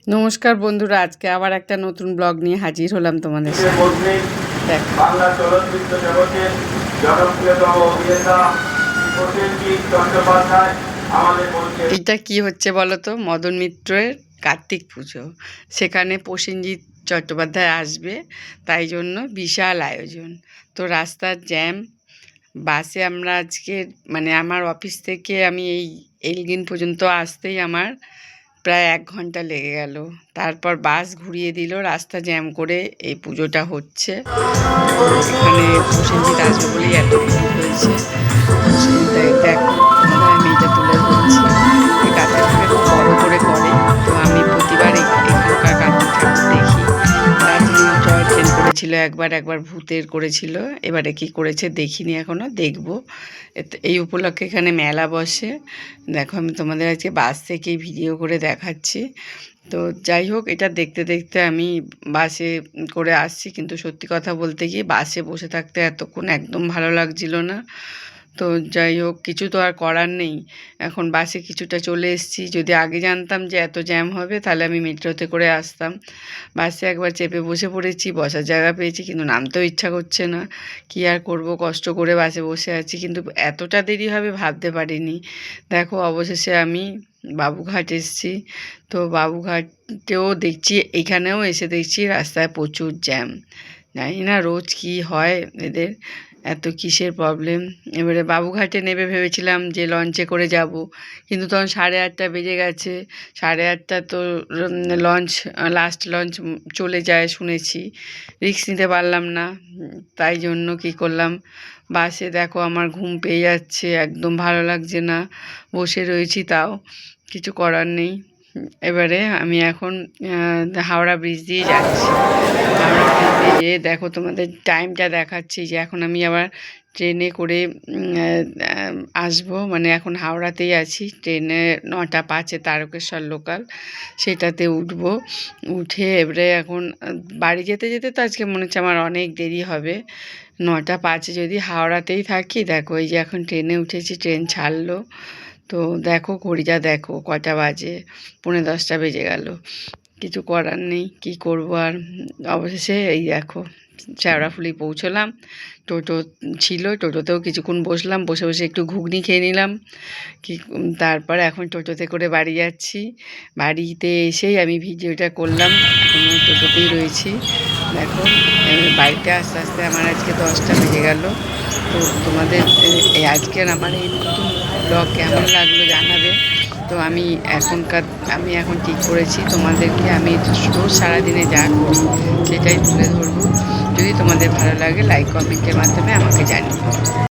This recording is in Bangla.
নমস্কার বন্ধুরা, আজকে আবার একটা নতুন ব্লগ নিয়ে হাজির হলাম তোমাদের সামনে। বাংলা চলচ্চিত্র জগতের জনপ্রিয়তম অভিনেতা প্রসেনজিৎ চট্টোপাধ্যায় আমাদের মধ্যে। এটা কি হচ্ছে বলো তো? মদন মিত্রের কার্তিক পুজো, সেখানে প্রসেনজিৎ চট্টোপাধ্যায় আসবে, তাই জন্য বিশাল আয়োজন। তো রাস্তার জ্যাম, বাসে আমরা আজকে আমার অফিস থেকে আমি এই এলগিন পর্যন্ত আসতেই আমার প্রায় 1 ঘন্টা লেগে গেল। তারপর বাস ঘুরিয়ে দিল, রাস্তা জ্যাম করে এই পুজোটা হচ্ছে। এখানে প্রসেনজিৎ আসবে বলেই এত ভিড় হয়েছে। দেখো, আমি এটা তুলে ধরছি। এই কার্তিকটাকে খুব বড় করে করে, তো আমি প্রতিবার এখানকার কার্তিক ঠাকুর দেখি। দার্জিলিং টয় ট্রেন করেছিল একবার ভূতের করেছিল, এবারে কি করেছে দেখিনি, এখনো দেখবো। এই উপলক্ষে এখানে মেলা বসে। দেখো, আমি তোমাদের আজকে বাস থেকেই ভিডিও করে দেখাচ্ছি। তো যাই হোক, এটা দেখতে দেখতে আমি বাসে করে আসছি, কিন্তু সত্যি কথা বলতে কি, বাসে বসে থাকতে এতক্ষণ একদম ভালো লাগছিল না। তো যাই হোক, কিছু তো আর করার নেই। এখন বাসে কিছুটা চলে এসেছি। যদি আগে জানতাম যে এত জ্যাম হবে, তাহলে আমি মেট্রোতে করে আসতাম। বাসে একবার চেপে বসে পড়েছি, বসার জায়গা পেয়েছি, কিন্তু নামতেও ইচ্ছা করছে না। কি আর করব, কষ্ট করে বাসে বসে আছি, কিন্তু এতটা দেরি হবে ভাবতে পারিনি। দেখো, অবশেষে আমি বাবুঘাট এসেছি। তো বাবুঘাটেও দেখছি, এখানেও এসে দেখছি রাস্তায় প্রচুর জ্যাম। জানি না রোজ কি হয় এদের, এত কিসের প্রবলেম। এবারে বাবুঘাটে নেবে ভেবেছিলাম যে লঞ্চে করে যাব, কিন্তু তখন 8:30 বেজে গেছে। 8:30 তো লঞ্চ, লাস্ট লঞ্চ চলে যায় শুনেছি। রিস্ক নিতে পারলাম না, তাই জন্য কি করলাম, বাসে দেখো আমার ঘুম পেয়ে যাচ্ছে, একদম ভালো লাগছে না। বসে রয়েছি, তাও কিছু করার নেই। এবারে আমি এখন হাওড়া ব্রিজ দিয়ে যাচ্ছি। হাওড়া ব্রিজ দিয়ে দেখো, তোমাদের টাইমটা দেখাচ্ছি যে এখন আমি আবার ট্রেনে করে আসবো। এখন হাওড়াতেই আছি, ট্রেনে 9:05 তারকেশ্বর লোকাল, সেটাতে উঠবো। উঠে এবারে এখন বাড়ি যেতে যেতে তো আজকে মনে হচ্ছে আমার অনেক দেরি হবে। 9:05 যদি হাওড়াতেই থাকি, দেখো এই যে এখন ট্রেনে উঠেছি, ট্রেন ছাড়লো। তো দেখো ঘড়িটা দেখো কটা বাজে, 9:45 বেজে গেল। কিছু করার নেই, কি করব আর। অবশেষে এই দেখো শেওড়াফুলি পৌঁছলাম। টোটো ছিল, টোটোতেও কিছুক্ষণ বসলাম, বসে বসে একটু ঘুগনি খেয়ে নিলাম। তারপর এখন টোটোতে করে বাড়ি যাচ্ছি। বাড়িতে এসেই আমি ভিডিওটা করলাম, এখনও টোটোতেই রয়েছি। দেখো, বাড়িতে আস্তে আস্তে আমার আজকে 10টা বেজে গেল। তো তোমাদের আজকের আমার এই নতুন ব্লগ কেমন লাগলো জানাবে। তো আমি এখন ঠিক করেছি, তোমাদেরকে আমি রোজ সারাদিনে যা করি সেটাই তুলে ধরবো। যদি তোমাদের ভালো লাগে, লাইক কমেন্টের মাধ্যমে আমাকে জানিও।